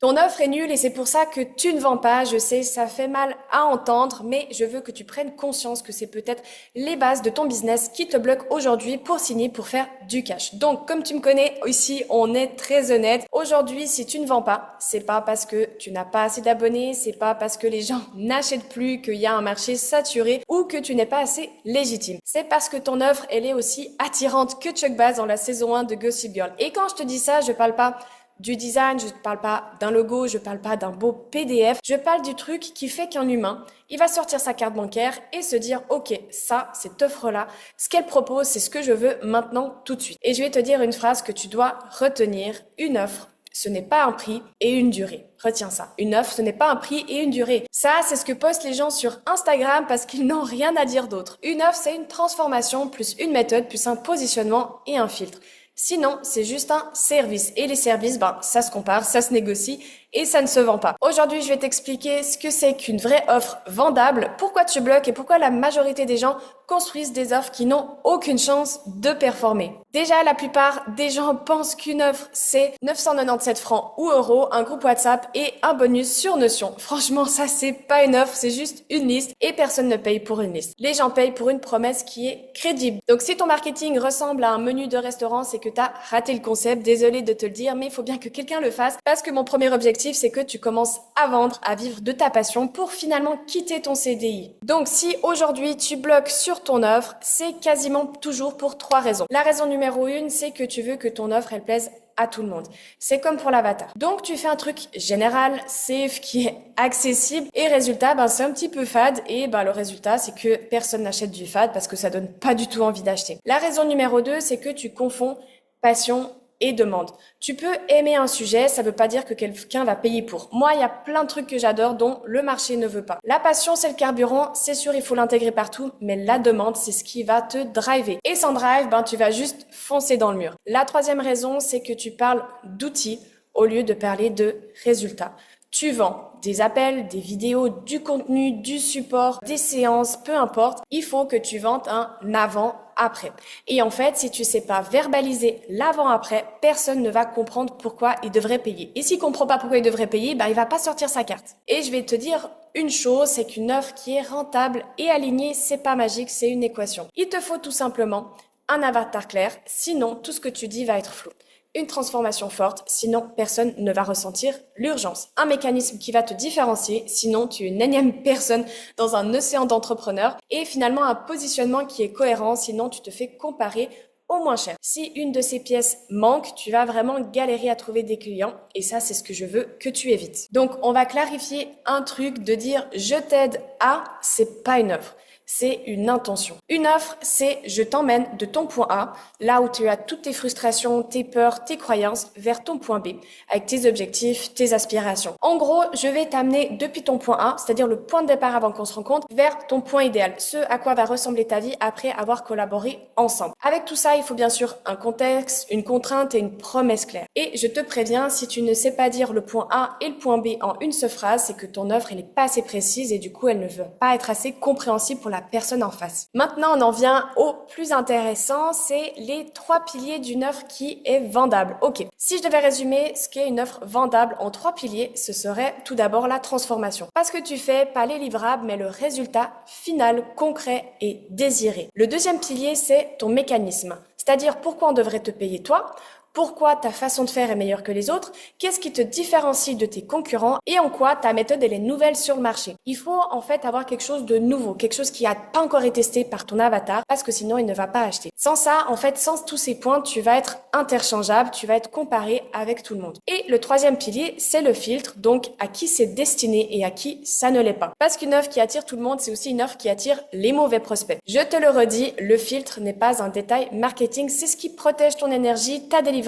Ton offre est nulle et c'est pour ça que tu ne vends pas. Je sais, ça fait mal à entendre, mais je veux que tu prennes conscience que c'est peut-être les bases de ton business qui te bloquent aujourd'hui pour signer, pour faire du cash. Donc, comme tu me connais, ici, on est très honnête. Aujourd'hui, si tu ne vends pas, c'est pas parce que tu n'as pas assez d'abonnés, c'est pas parce que les gens n'achètent plus, qu'il y a un marché saturé ou que tu n'es pas assez légitime. C'est parce que ton offre, elle est aussi attirante que Chuck Bass dans la saison 1 de Gossip Girl. Et quand je te dis ça, je parle pas du design, je ne parle pas d'un logo, je ne parle pas d'un beau PDF, je parle du truc qui fait qu'un humain, il va sortir sa carte bancaire et se dire, ok, ça, cette offre-là, ce qu'elle propose, c'est ce que je veux maintenant, tout de suite. Et je vais te dire une phrase que tu dois retenir, une offre. Ce n'est pas un prix et une durée. Retiens ça. Une offre, ce n'est pas un prix et une durée. Ça, c'est ce que postent les gens sur Instagram parce qu'ils n'ont rien à dire d'autre. Une offre, c'est une transformation plus une méthode plus un positionnement et un filtre. Sinon, c'est juste un service. Et les services, ça se compare, ça se négocie et ça ne se vend pas. Aujourd'hui, je vais t'expliquer ce que c'est qu'une vraie offre vendable, pourquoi tu bloques et pourquoi la majorité des gens construisent des offres qui n'ont aucune chance de performer. Déjà, la plupart des gens pensent qu'une offre, c'est 997 francs ou euros, un groupe WhatsApp et un bonus sur Notion. Franchement, ça, c'est pas une offre, c'est juste une liste et personne ne paye pour une liste. Les gens payent pour une promesse qui est crédible. Donc, si ton marketing ressemble à un menu de restaurant, c'est que tu as raté le concept. Désolé de te le dire, mais il faut bien que quelqu'un le fasse parce que mon premier objectif, c'est que tu commences à vendre, à vivre de ta passion pour finalement quitter ton CDI. Donc, si aujourd'hui tu bloques sur ton offre, c'est quasiment toujours pour 3 raisons. La raison numéro 1, c'est que tu veux que ton offre, elle plaise à tout le monde. C'est comme pour l'avatar. Donc, tu fais un truc général, safe, qui est accessible et résultat, c'est un petit peu fade et le résultat, c'est que personne n'achète du fade parce que ça donne pas du tout envie d'acheter. La raison numéro 2, c'est que tu confonds passion et demande. Tu peux aimer un sujet, ça veut pas dire que quelqu'un va payer pour. Moi, il y a plein de trucs que j'adore dont le marché ne veut pas. La passion, c'est le carburant, c'est sûr, il faut l'intégrer partout, mais la demande, c'est ce qui va te driver. Et sans drive, tu vas juste foncer dans le mur. La troisième raison, c'est que tu parles d'outils au lieu de parler de résultats. Tu vends des appels, des vidéos, du contenu, du support, des séances, peu importe. Il faut que tu vendes un avant-après. Et en fait, si tu sais pas verbaliser l'avant-après, personne ne va comprendre pourquoi il devrait payer. Et s'il comprend pas pourquoi il devrait payer, il va pas sortir sa carte. Et je vais te dire une chose, c'est qu'une offre qui est rentable et alignée, c'est pas magique, c'est une équation. Il te faut tout simplement un avatar clair, sinon tout ce que tu dis va être flou. Une transformation forte, sinon personne ne va ressentir l'urgence. Un mécanisme qui va te différencier, sinon tu es une énième personne dans un océan d'entrepreneurs. Et finalement un positionnement qui est cohérent, sinon tu te fais comparer au moins cher. Si une de ces pièces manque, tu vas vraiment galérer à trouver des clients et ça, c'est ce que je veux que tu évites. Donc, on va clarifier un truc de dire je t'aide à, c'est pas une offre. C'est une intention. Une offre, c'est je t'emmène de ton point A, là où tu as toutes tes frustrations, tes peurs, tes croyances, vers ton point B, avec tes objectifs, tes aspirations. En gros, je vais t'amener depuis ton point A, c'est-à-dire le point de départ avant qu'on se rencontre, vers ton point idéal, ce à quoi va ressembler ta vie après avoir collaboré ensemble. Avec tout ça, il faut bien sûr un contexte, une contrainte et une promesse claire. Et je te préviens, si tu ne sais pas dire le point A et le point B en une seule phrase, c'est que ton offre, elle n'est pas assez précise et du coup, elle ne veut pas être assez compréhensible pour la personne en face. Maintenant, on en vient au plus intéressant, c'est les 3 piliers d'une offre qui est vendable. Ok, si je devais résumer ce qu'est une offre vendable en 3 piliers, ce serait tout d'abord la transformation. Parce que tu fais pas les livrables, mais le résultat final, concret et désiré. Le deuxième pilier, c'est ton mécanisme. C'est-à-dire pourquoi on devrait te payer toi, pourquoi ta façon de faire est meilleure que les autres, qu'est-ce qui te différencie de tes concurrents et en quoi ta méthode elle est nouvelle sur le marché. Il faut en fait avoir quelque chose de nouveau, quelque chose qui n'a pas encore été testé par ton avatar parce que sinon il ne va pas acheter. Sans ça, en fait, sans tous ces points, tu vas être interchangeable, tu vas être comparé avec tout le monde. Et le troisième pilier, c'est le filtre, donc à qui c'est destiné et à qui ça ne l'est pas. Parce qu'une offre qui attire tout le monde, c'est aussi une offre qui attire les mauvais prospects. Je te le redis, le filtre n'est pas un détail marketing, c'est ce qui protège ton énergie, ta délivrance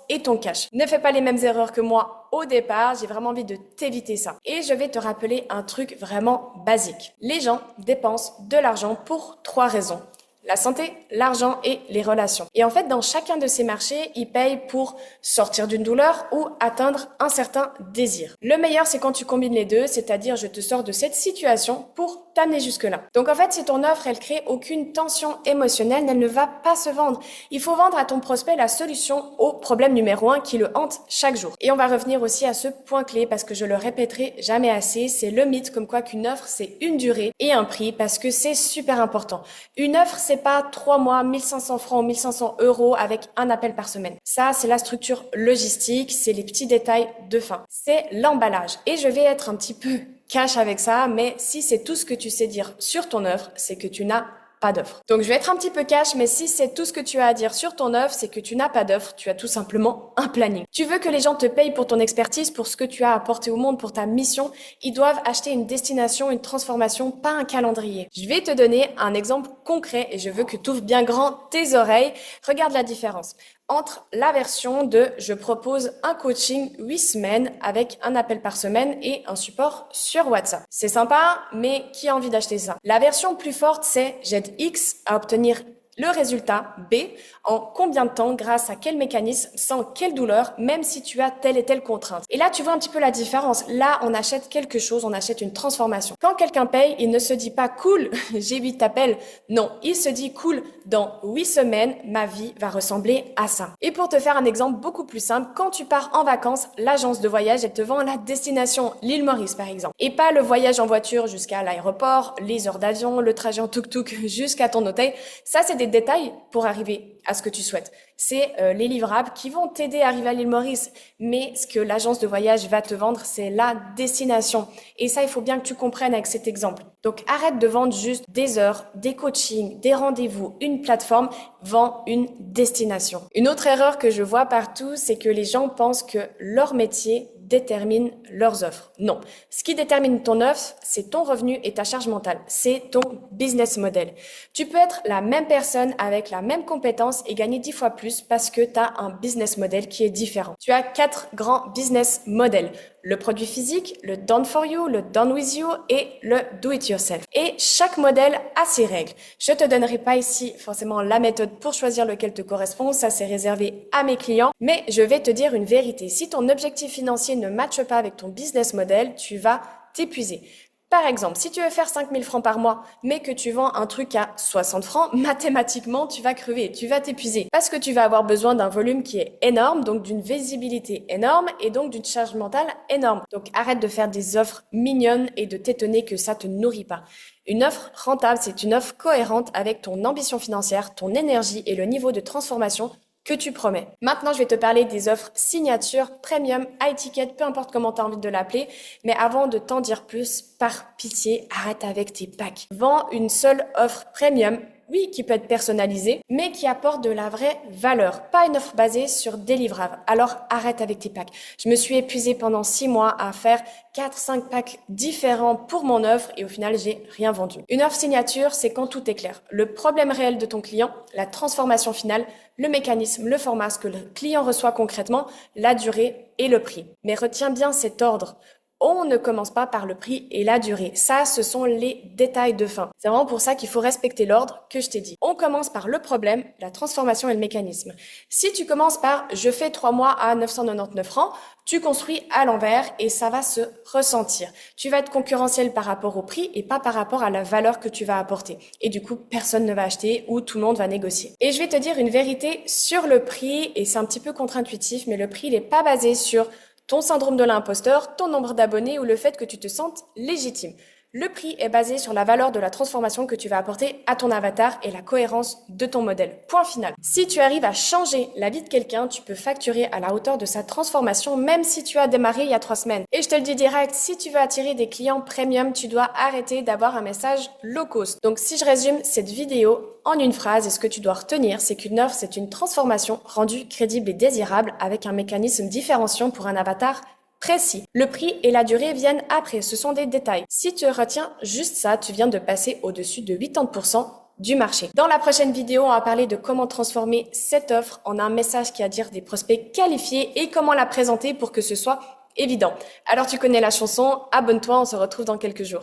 et ton cash. Ne fais pas les mêmes erreurs que moi au départ, j'ai vraiment envie de t'éviter ça. Et je vais te rappeler un truc vraiment basique. Les gens dépensent de l'argent pour 3 raisons. la santé, l'argent et les relations. Et en fait, dans chacun de ces marchés, ils payent pour sortir d'une douleur ou atteindre un certain désir. Le meilleur, c'est quand tu combines les deux, c'est-à-dire je te sors de cette situation pour t'amener jusque-là. Donc en fait, si ton offre, elle crée aucune tension émotionnelle, elle ne va pas se vendre. Il faut vendre à ton prospect la solution au problème numéro 1 qui le hante chaque jour. Et on va revenir aussi à ce point clé parce que je le répéterai jamais assez, c'est le mythe comme quoi qu'une offre, c'est une durée et un prix parce que c'est super important. Une offre, c'est pas 3 mois, 1500 francs ou 1500 euros avec un appel par semaine. Ça, c'est la structure logistique, c'est les petits détails de fin. C'est l'emballage. Et je vais être un petit peu cash avec ça, mais si c'est tout ce que tu sais dire sur ton offre, c'est que tu n'as pas d'offre. Donc je vais être un petit peu cash, mais si c'est tout ce que tu as à dire sur ton offre, c'est que tu n'as pas d'offre, tu as tout simplement un planning. Tu veux que les gens te payent pour ton expertise, pour ce que tu as apporté au monde, pour ta mission, ils doivent acheter une destination, une transformation, pas un calendrier. Je vais te donner un exemple concret et je veux que tu ouvres bien grand tes oreilles. Regarde la différence entre la version de je propose un coaching 8 semaines avec un appel par semaine et un support sur WhatsApp. C'est sympa, mais qui a envie d'acheter ça? La version plus forte, c'est j'aide X à obtenir le résultat B en combien de temps, grâce à quel mécanisme, sans quelle douleur, même si tu as telle et telle contrainte. Et là, tu vois un petit peu la différence. Là, on achète quelque chose, on achète une transformation. Quand quelqu'un paye, il ne se dit pas cool, j'ai 8 appels. Non, il se dit cool, dans 8 semaines, ma vie va ressembler à ça. Et pour te faire un exemple beaucoup plus simple, quand tu pars en vacances, l'agence de voyage, elle te vend la destination, l'île Maurice par exemple. Et pas le voyage en voiture jusqu'à l'aéroport, les heures d'avion, le trajet en tuk-tuk jusqu'à ton hôtel. Ça, c'est des détails pour arriver à ce que tu souhaites. C'est les livrables qui vont t'aider à arriver à l'île Maurice. Mais ce que l'agence de voyage va te vendre, c'est la destination. Et ça, il faut bien que tu comprennes avec cet exemple. Donc, arrête de vendre juste des heures, des coachings, des rendez-vous, une plateforme. Vends une destination. Une autre erreur que je vois partout, c'est que les gens pensent que leur métier détermine leurs offres. Non. Ce qui détermine ton offre, c'est ton revenu et ta charge mentale. C'est ton business model. Tu peux être la même personne avec la même compétence et gagner 10 fois plus parce que tu as un business model qui est différent. Tu as 4 grands business models. Le produit physique, le done for you, le done with you et le do it yourself. Et chaque modèle a ses règles. Je te donnerai pas ici forcément la méthode pour choisir lequel te correspond. Ça, c'est réservé à mes clients. Mais je vais te dire une vérité. Si ton objectif financier ne matche pas avec ton business model, tu vas t'épuiser. Par exemple, si tu veux faire 5 000 francs par mois, mais que tu vends un truc à 60 francs, mathématiquement, tu vas crever, tu vas t'épuiser. Parce que tu vas avoir besoin d'un volume qui est énorme, donc d'une visibilité énorme et donc d'une charge mentale énorme. Donc arrête de faire des offres mignonnes et de t'étonner que ça te nourrit pas. Une offre rentable, c'est une offre cohérente avec ton ambition financière, ton énergie et le niveau de transformation que tu promets. Maintenant, je vais te parler des offres signature, premium, high ticket, peu importe comment tu as envie de l'appeler. Mais avant de t'en dire plus, par pitié, arrête avec tes packs. Vends une seule offre premium, oui, qui peut être personnalisée, mais qui apporte de la vraie valeur. Pas une offre basée sur des livrables. Alors, arrête avec tes packs. Je me suis épuisée pendant 6 mois à faire 4-5 packs différents pour mon offre et au final, j'ai rien vendu. Une offre signature, c'est quand tout est clair. Le problème réel de ton client, la transformation finale, le mécanisme, le format, ce que le client reçoit concrètement, la durée et le prix. Mais retiens bien cet ordre. On ne commence pas par le prix et la durée. Ça, ce sont les détails de fin. C'est vraiment pour ça qu'il faut respecter l'ordre que je t'ai dit. On commence par le problème, la transformation et le mécanisme. Si tu commences par « je fais 3 mois à 999 francs », tu construis à l'envers et ça va se ressentir. Tu vas être concurrentiel par rapport au prix et pas par rapport à la valeur que tu vas apporter. Et du coup, personne ne va acheter ou tout le monde va négocier. Et je vais te dire une vérité sur le prix et c'est un petit peu contre-intuitif, mais le prix, il n'est pas basé sur ton syndrome de l'imposteur, ton nombre d'abonnés ou le fait que tu te sentes légitime. Le prix est basé sur la valeur de la transformation que tu vas apporter à ton avatar et la cohérence de ton modèle. Point final. Si tu arrives à changer la vie de quelqu'un, tu peux facturer à la hauteur de sa transformation même si tu as démarré il y a 3 semaines. Et je te le dis direct, si tu veux attirer des clients premium, tu dois arrêter d'avoir un message low cost. Donc si je résume cette vidéo en une phrase, et ce que tu dois retenir, c'est qu'une offre, c'est une transformation rendue crédible et désirable avec un mécanisme différenciant pour un avatar précis. Le prix et la durée viennent après, ce sont des détails. Si tu retiens juste ça, tu viens de passer au-dessus de 80% du marché. Dans la prochaine vidéo, on va parler de comment transformer cette offre en un message qui attire des prospects qualifiés et comment la présenter pour que ce soit évident. Alors tu connais la chanson, abonne-toi, on se retrouve dans quelques jours.